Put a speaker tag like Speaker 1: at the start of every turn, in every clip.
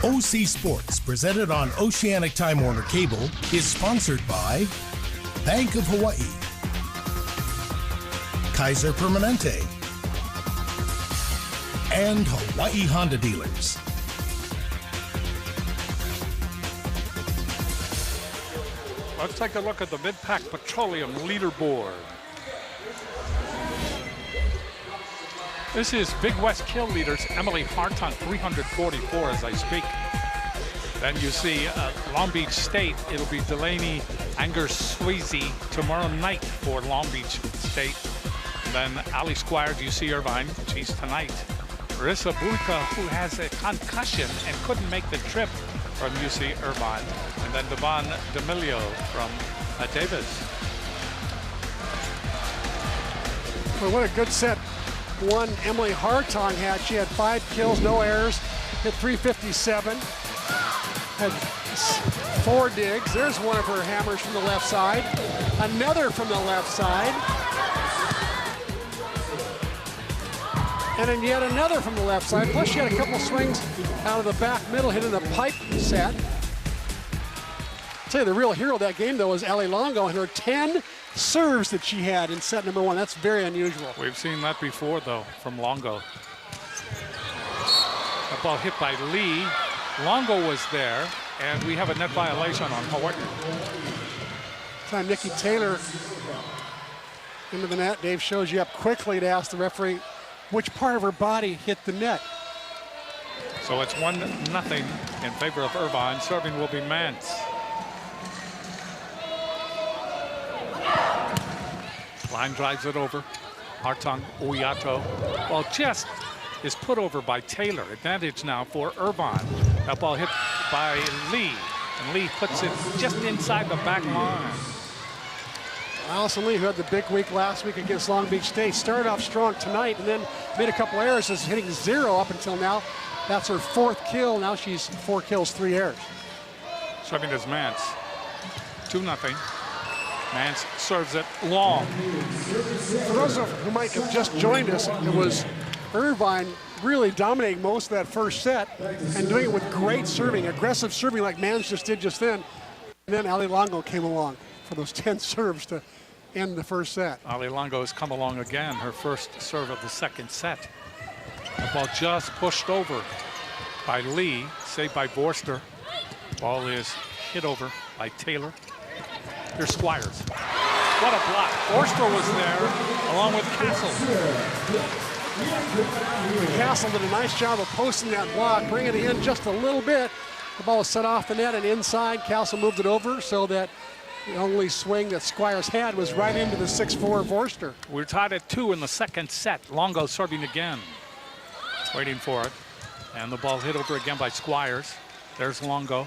Speaker 1: OC Sports, presented on Oceanic Time Warner Cable, is sponsored by Bank of Hawaii, Kaiser Permanente, and Hawaii Honda Dealers.
Speaker 2: Let's take a look at the Mid-Pac Petroleum leaderboard. This is Big West kill leaders, Emily Harton, 344 as I speak. Then you see Long Beach State, it'll be Delaney Angersweezy tomorrow night for Long Beach State. And then Ali Squires, UC Irvine, she's tonight. Marissa Buika, who has a concussion and couldn't make the trip from UC Irvine. And then Devon D'Amelio from Davis.
Speaker 3: Well, what a good set one Emily Hartong had. She had 5 kills, no errors, hit 357, had 4 digs. There's one of her hammers from the left side, another from the left side, and then yet another from the left side. Plus she had a couple swings out of the back middle, hitting a pipe set. I'll tell you, the real hero of that game though was Ali Longo and her 10 serves that she had in set number 1. That's very unusual.
Speaker 2: We've seen that before, though, from Longo. A ball hit by Lee. Longo was there, and we have a net violation on Hawaii.
Speaker 3: Time Nikki Taylor into the net. Dave shows you up quickly to ask the referee which part of her body hit the net.
Speaker 2: So it's 1-0 in favor of Irvine. Serving will be Mance. Line drives it over. Hartong Uyato. Well, just is put over by Taylor. Advantage now for Irvine. That ball hit by Lee. And Lee puts it just inside the back line.
Speaker 3: Allison Lee, who had the big week last week against Long Beach State, started off strong tonight and then made a couple errors. Is hitting 0 up until now. That's her 4th kill. Now she's 4 kills, 3 errors.
Speaker 2: Serving is Mance. 2-0. Mance serves it long.
Speaker 3: For those who might have just joined us, it was Irvine really dominating most of that first set and doing it with great serving, aggressive serving like Mance just did just then. And then Ali Longo came along for those 10 serves to end the first set.
Speaker 2: Ali Longo has come along again, her first serve of the second set. The ball just pushed over by Lee, saved by Vorster. Ball is hit over by Taylor. Here's Squires. What a block. Forster was there along with Castle.
Speaker 3: Castle did a nice job of posting that block, bringing it in just a little bit. The ball was set off the net and inside. Castle moved it over so that the only swing that Squires had was right into the 6'4" Vorster.
Speaker 2: We're tied at 2 in the second set. Longo serving again. Waiting for it. And the ball hit over again by Squires. There's Longo.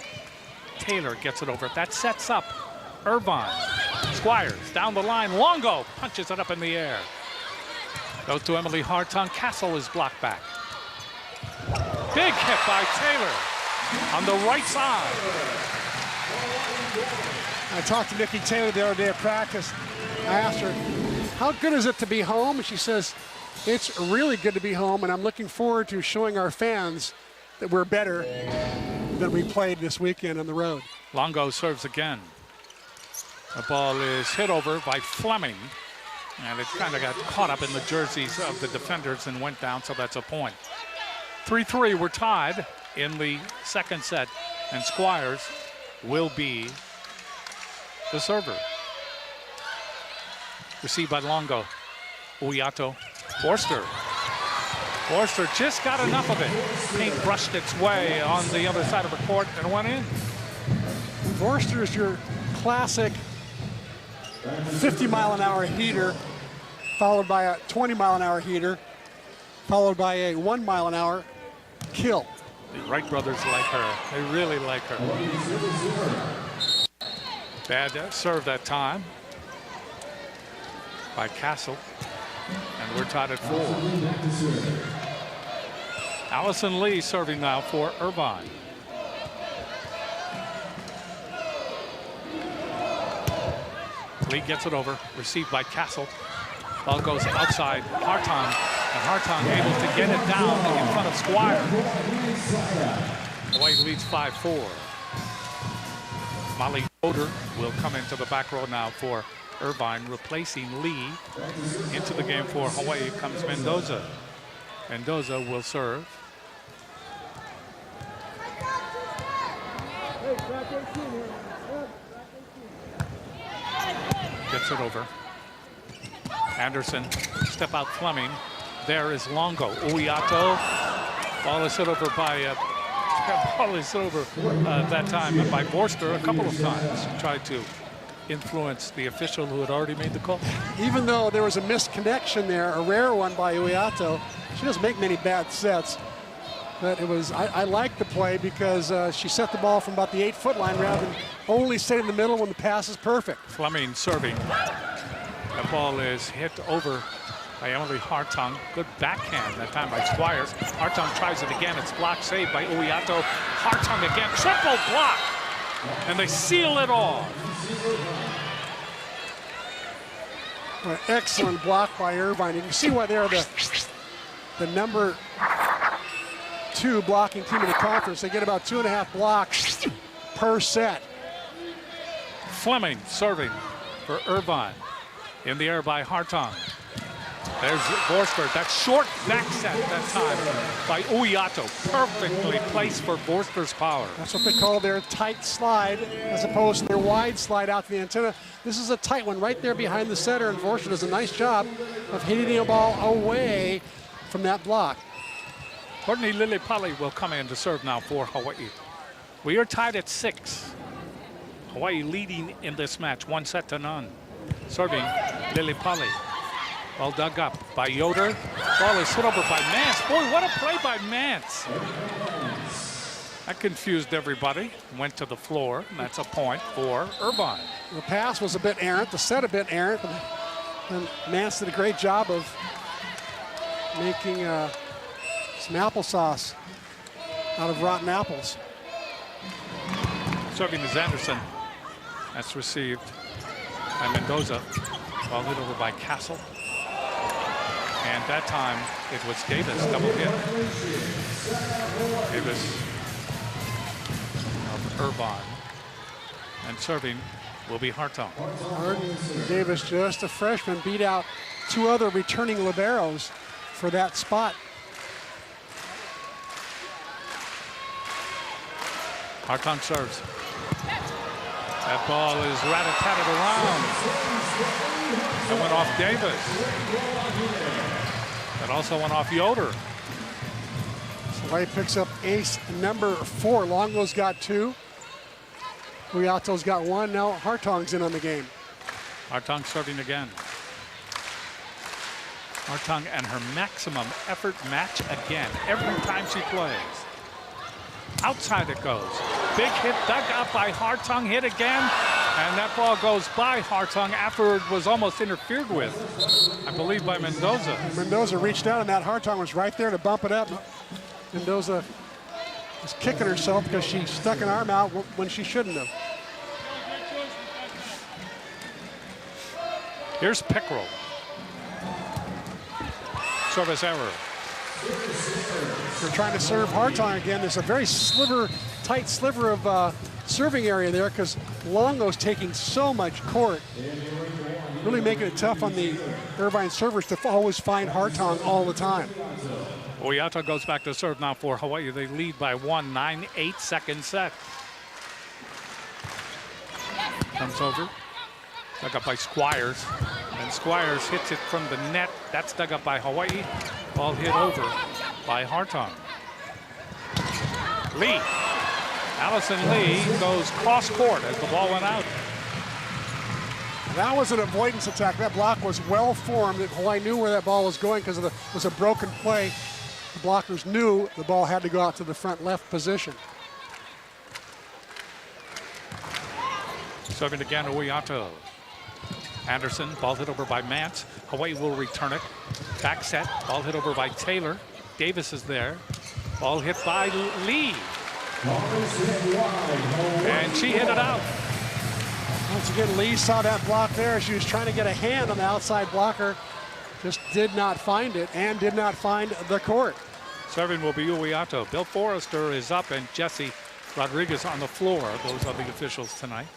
Speaker 2: Taylor gets it over. That sets up Irvine. Squires down the line. Longo punches it up in the air. Goes to Emily Hartong. Castle is blocked back. Big hit by Taylor on the right side.
Speaker 3: I talked to Nikki Taylor the other day at practice. I asked her, how good is it to be home? And she says, it's really good to be home, and I'm looking forward to showing our fans that we're better than we played this weekend on the road.
Speaker 2: Longo serves again. The ball is hit over by Fleming, and it kind of got caught up in the jerseys of the defenders and went down, so that's a point. 3-3, we're tied in the second set, and Squires will be the server. Received by Longo. Uyato. Forster. Forster just got enough of it. Paint brushed its way on the other side of the court and went in.
Speaker 3: Forster is your classic 50-mile-an-hour heater, followed by a 20-mile-an-hour heater, followed by a 1-mile-an-hour kill.
Speaker 2: The Wright brothers like her. They really like her. Bad serve that time by Castle. And we're tied at 4. Allison Lee serving now for Irvine. Lee gets it over, received by Castle. Ball goes outside Hartong, and Hartong able to get it down in front of Squire. Hawaii leads 5-4. Molly Yoder will come into the back row now for Irvine, replacing Lee. Into the game for Hawaii comes Mendoza. Mendoza will serve. Gets it over. Anderson, step out Fleming. There is Longo. Uiato. Ball is hit over by that time by Borster a couple of times. Tried to influence the official who had already made the call.
Speaker 3: Even though there was a missed connection there, a rare one by Uiato, she doesn't make many bad sets. But it was, I like the play because she set the ball from about the 8-foot line rather than only stay in the middle when the pass is perfect.
Speaker 2: Fleming serving. That ball is hit over by Emily Hartung. Good backhand that time by Squires. Hartung tries it again. It's blocked, saved by Uiato. Hartung again, triple block. And they seal it off.
Speaker 3: An excellent block by Irvine. You can see why they're the number 2 blocking team in the conference. They get about 2.5 blocks per set.
Speaker 2: Fleming serving for Irvine. In the air by Hartung. There's Borster. That short back set that time by Uiato. Perfectly placed for Borster's power.
Speaker 3: That's what they call their tight slide as opposed to their wide slide out to the antenna. This is a tight one right there behind the center, and Borster does a nice job of hitting the ball away from that block.
Speaker 2: Courtney Lilipali will come in to serve now for Hawaii. We are tied at 6. Hawaii leading in this match, 1-0. Serving Lilipali. Ball dug up by Yoder. Ball is hit over by Mance. Boy, what a play by Mance. That confused everybody. Went to the floor, and that's a point for Irvine.
Speaker 3: The pass was a bit errant, the set a bit errant, and Mance did a great job of making some applesauce out of rotten apples.
Speaker 2: Serving is Anderson. That's received by Mendoza. Ball hit over by Castle. And that time it was Davis, double hit. Davis of Irvine. And serving will be Hartung.
Speaker 3: Arden Davis, just a freshman, beat out 2 other returning liberos for that spot.
Speaker 2: Hartung serves. That ball is rat-a-tatted around. That went off Davis. That also went off Yoder.
Speaker 3: Hawaii picks up ace number 4. Longo's got 2. Uiato's got 1. Now Hartong's in on the game.
Speaker 2: Hartung serving again. Hartung and her maximum effort match again every time she plays. Outside it goes. Big hit dug up by Hartung, hit again, and that ball goes by Hartung after it was almost interfered with, I believe, by Mendoza.
Speaker 3: Mendoza reached out, and that Hartung was right there to bump it up. Mendoza was kicking herself because she stuck an arm out when she shouldn't have.
Speaker 2: Here's Pickrell. Service error.
Speaker 3: They're trying to serve Hartung again. There's a very tight sliver of serving area there because Longo's taking so much court. Really making it tough on the Irvine servers to always find Hartung all the time.
Speaker 2: Uiato goes back to serve now for Hawaii. They lead by 1, 9-8 second set. Comes over. Dug up by Squires. And Squires hits it from the net. That's dug up by Hawaii. Ball hit over by Hartung. Lee. Allison Lee goes cross court as the ball went out.
Speaker 3: That was an avoidance attack. That block was well formed. Hawaii knew where that ball was going because it was a broken play. The blockers knew the ball had to go out to the front left position.
Speaker 2: Serving again, Uiato. Anderson, ball hit over by Mance. Hawaii will return it. Back set, ball hit over by Taylor. Davis is there. Ball hit by Lee. And she hit it out.
Speaker 3: Once again, Lee saw that block there. She was trying to get a hand on the outside blocker. Just did not find it and did not find the court.
Speaker 2: Serving will be Uiato. Bill Forrester is up and Jesse Rodriguez on the floor. Those are the officials tonight.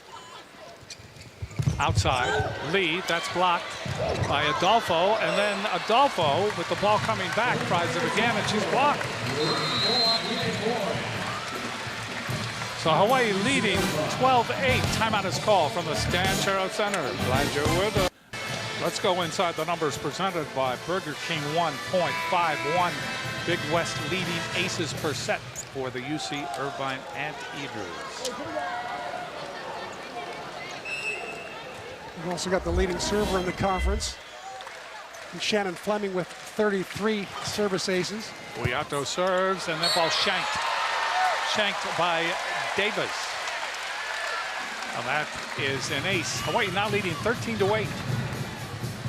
Speaker 2: Outside, Lee, that's blocked by Adolfo, and then Adolfo, with the ball coming back, tries it again, and she's blocked. So Hawaii leading 12-8. Timeout is called from the Stan Chero Center. Glad you're with us. Let's go inside the numbers presented by Burger King. 1.51. Big West leading aces per set for the UC Irvine Anteaters.
Speaker 3: We've also got the leading server in the conference, and Shannon Fleming with 33 service aces.
Speaker 2: Uiato serves, and that ball shanked. Shanked by Davis. Now that is an ace. Hawaii now leading 13-8.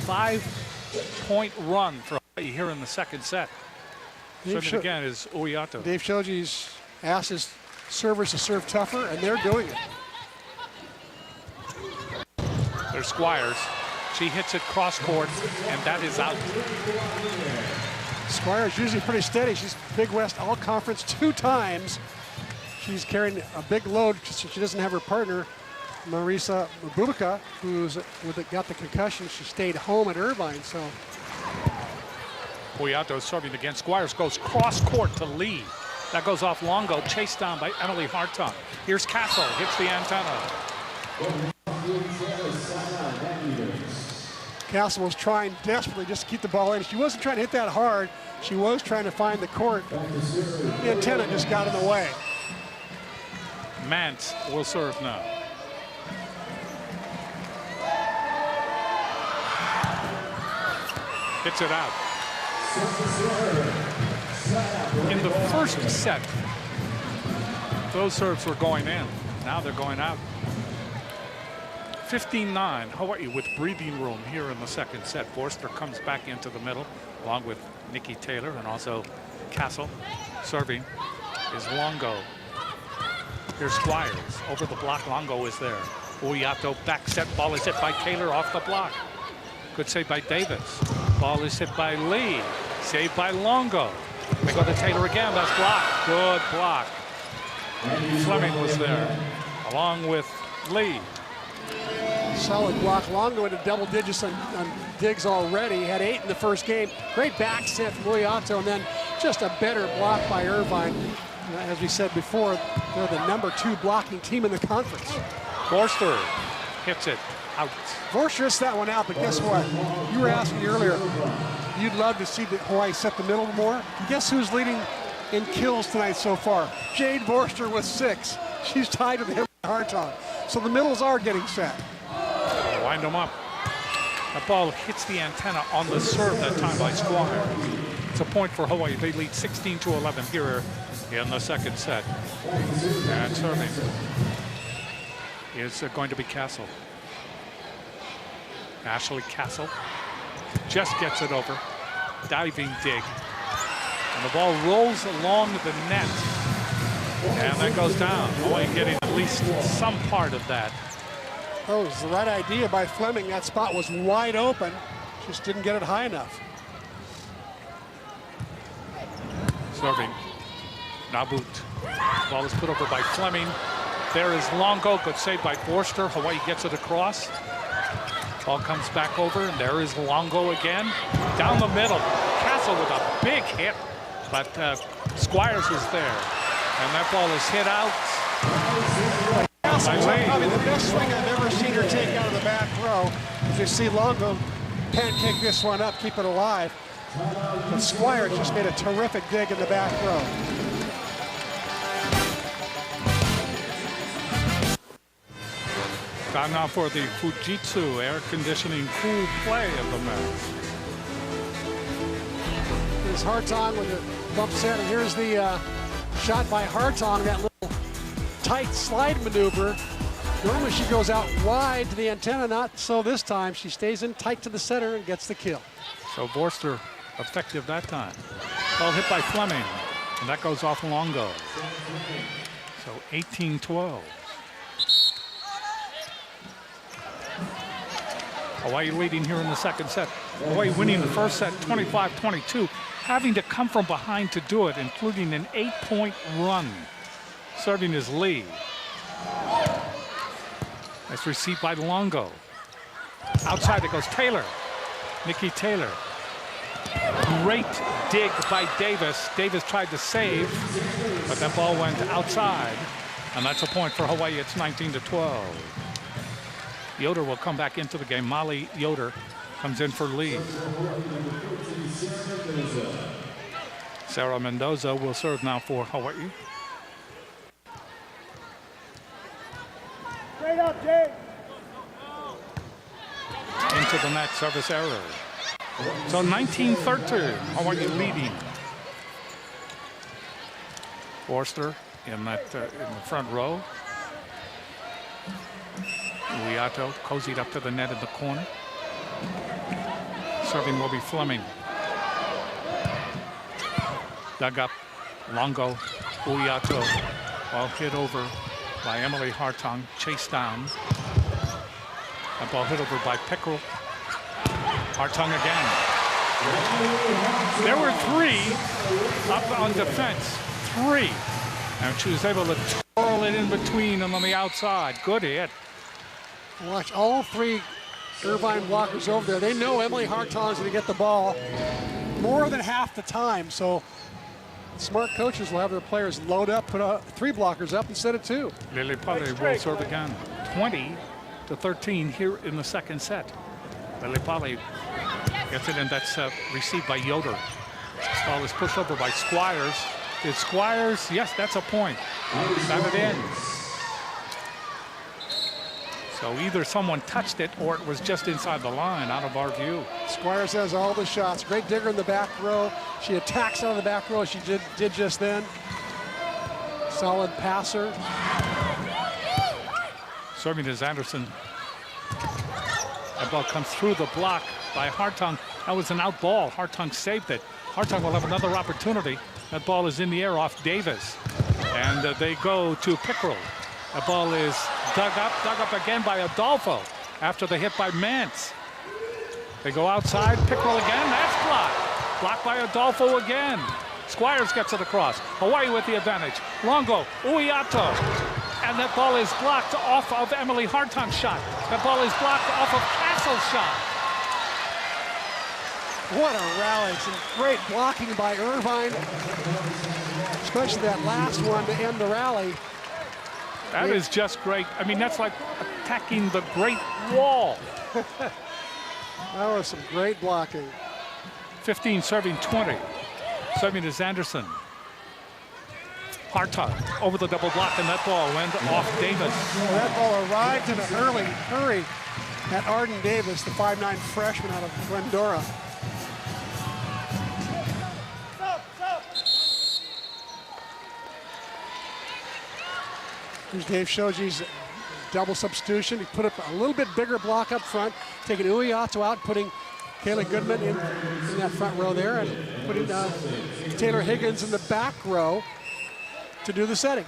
Speaker 2: 5-point run for Hawaii here in the second set. Serving again is Uiato.
Speaker 3: Dave Shoji's asked his servers to serve tougher, and they're doing it.
Speaker 2: There's Squires. She hits it cross court, and that is out.
Speaker 3: Squires usually pretty steady. She's Big West All Conference 2 times. She's carrying a big load so she doesn't have her partner, Marisa Bubaka, got the concussion. She stayed home at Irvine. So
Speaker 2: Uiato serving again. Squires goes cross court to Lee. That goes off Longo, chased down by Emily Hartung. Here's Castle, hits the antenna.
Speaker 3: Castle was trying desperately just to keep the ball in. She wasn't trying to hit that hard. She was trying to find the court. The antenna just got in the way.
Speaker 2: Mance will serve now. Hits it out. In the first set, those serves were going in. Now they're going out. 15-9, Hawaii with breathing room here in the second set. Forster comes back into the middle along with Nikki Taylor and also Castle. Serving is Longo. Here's Squires. Over the block, Longo is there. Uiato back set, ball is hit by Taylor off the block. Good save by Davis. Ball is hit by Lee. Saved by Longo. They go to Taylor again, that's blocked. Good block. Fleming was there along with Lee.
Speaker 3: Solid block. Longo into double digits on digs already. Had 8 in the first game. Great back set from Uiato, and then just a better block by Irvine. As we said before, they're the #2 blocking team in the conference.
Speaker 2: Forster hits it out.
Speaker 3: Forster hits that one out, but guess what? You were asking earlier, you'd love to see Hawaii set the middle more. Guess who's leading in kills tonight so far? Jade Forster with 6. She's tied with him and Hartung. So the middles are getting set.
Speaker 2: Wind them up. That ball hits the antenna on the serve that time by Squire. It's a point for Hawaii. They lead 16-11 here in the second set. And serving is going to be Castle. Ashley Castle just gets it over. Diving dig. And the ball rolls along the net. And that goes down. Hawaii getting at least some part of that.
Speaker 3: Oh, it was the right idea by Fleming. That spot was wide open. Just didn't get it high enough.
Speaker 2: Serving. Nabut. Ball is put over by Fleming. There is Longo. Good save by Forster. Hawaii gets it across. Ball comes back over, and there is Longo again. Down the middle. Castle with a big hit, but Squires is there. And that ball is hit out.
Speaker 3: Castle's probably the best swing I've ever seen her take out of the back row. As you see Longo pancake this one up, keep it alive. But Squire just made a terrific dig in the back row.
Speaker 2: Time now for the Fujitsu air conditioning cool play of the match.
Speaker 3: Here's Hartung with the bump set, and here's the shot by Hartung, that little tight slide maneuver. Normally she goes out wide to the antenna, not so this time. She stays in tight to the center and gets the kill.
Speaker 2: So Forster effective that time. Ball hit by Fleming, and that goes off Longo. So 18-12. Hawaii leading here in the second set. Hawaii winning the first set 25-22. having to come from behind to do it, including an 8-point run. Serving is Lee. That's received by Longo. Outside it goes Taylor. Nikki Taylor. Great dig by Davis. Davis tried to save, but that ball went outside. And that's a point for Hawaii. It's 19-12. Yoder will come back into the game. Molly Yoder comes in for Lee. Sarah Mendoza will serve now for Hawaii.
Speaker 4: Straight up, Jay.
Speaker 2: Into the net, service error. So 19-13, Hawaii leading. Forster in that in the front row. Uiato cozied up to the net in the corner. Serving will be Fleming. Dug up, Longo, Uiato, ball hit over by Emily Hartung, chased down. That ball hit over by Pickrell. Hartung again. There were 3 up on defense, 3. And she was able to twirl it in between and on the outside. Good hit.
Speaker 3: Watch all 3 Irvine blockers over there. They know Emily Hartung is going to get the ball more than half the time. So smart coaches will have their players load up, put 3 blockers up instead of 2.
Speaker 2: Lily Polly will serve again. 20-13 here in the second set. Lily Polly gets it in. That's received by Yoder. This ball is pushed over by Squires. Did Squires? Yes, that's a point. Got it in. So either someone touched it or it was just inside the line, out of our view.
Speaker 3: Squires has all the shots. Great digger in the back row. She attacks out of the back row. She did just then. Solid passer.
Speaker 2: Serving is Anderson. That ball comes through the block by Hartung. That was an out ball. Hartung saved it. Hartung will have another opportunity. That ball is in the air off Davis. And they go to Pickrell. That ball is dug up again by Adolfo after the hit by Mance. They go outside, Pickrell again, that's blocked. Blocked by Adolfo again. Squires gets it across. Hawaii with the advantage. Longo, Uiato. And that ball is blocked off of Emily Hartung's shot. That ball is blocked off of Castle's shot.
Speaker 3: What a rally. Some great blocking by Irvine. Especially that last one to end the rally.
Speaker 2: That is just great. I mean, that's like attacking the Great Wall.
Speaker 3: That was some great blocking.
Speaker 2: 15 serving 20. Serving is Anderson. Hartung over the double block, and that ball went off Davis.
Speaker 3: Well, that ball arrived in an early hurry at Arden Davis, the 5'9" freshman out of Glendora. Here's Dave Shoji's double substitution. He put up a little bit bigger block up front, taking Uiato out, putting Kayla Goodman in that front row there, and putting Taylor Higgins in the back row to do the setting.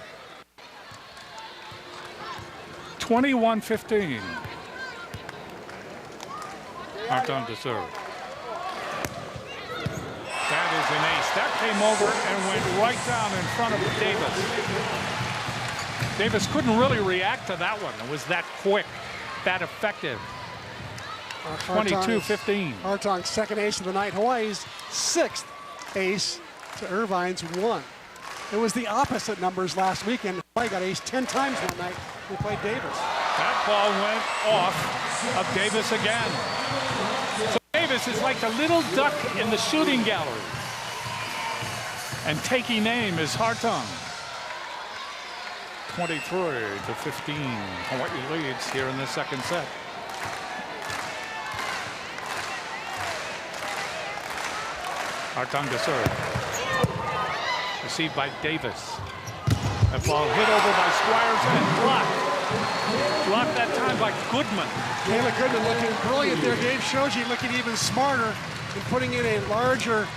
Speaker 2: 21-15. Hartung to serve. That is an ace. That came over and went right down in front of Davis. Davis couldn't really react to that one. It was that quick, that effective. 22-15.
Speaker 3: Hartung's second ace of the night. Hawaii's 6th ace to Irvine's 1. It was the opposite numbers last weekend. Hawaii got ace 10 times one night. They played Davis.
Speaker 2: That ball went off of Davis again. So Davis is like the little duck in the shooting gallery. And taking aim is Hartung. 23-15. Hawaii leads here in the second set. Hartung to serve. Received by Davis. That ball hit over by Squires and blocked. Blocked that time by Goodman.
Speaker 3: Kayla Goodman looking brilliant there. Dave Shoji looking even smarter and putting in a larger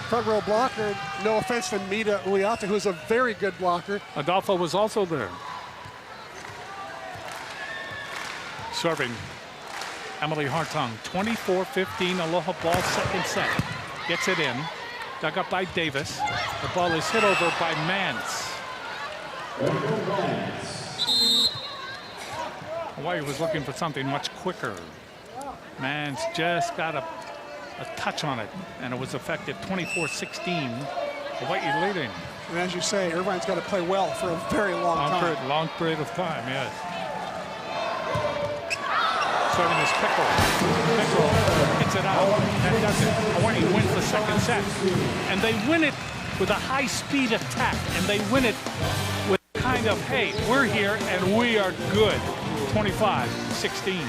Speaker 3: front row blocker. No offense to Mita Uiato, who's a very good blocker.
Speaker 2: Adolfo was also there. Serving Emily Hartung. 24-15 Aloha ball second set. Gets it in. Dug up by Davis. The ball is hit over by Mance. Hawaii was looking for something much quicker. Mance just got a touch on it, and it was effective. 24-16. Hawaii leading.
Speaker 3: And as you say, Irvine's got to play well for a very long time.
Speaker 2: Long period of time, yes. Serving is Pickle. Pickle hits it out. That does it. Hawaii wins the second set. And they win it with a high-speed attack. And they win it with kind of, hey, we're here and we are good. 25-16.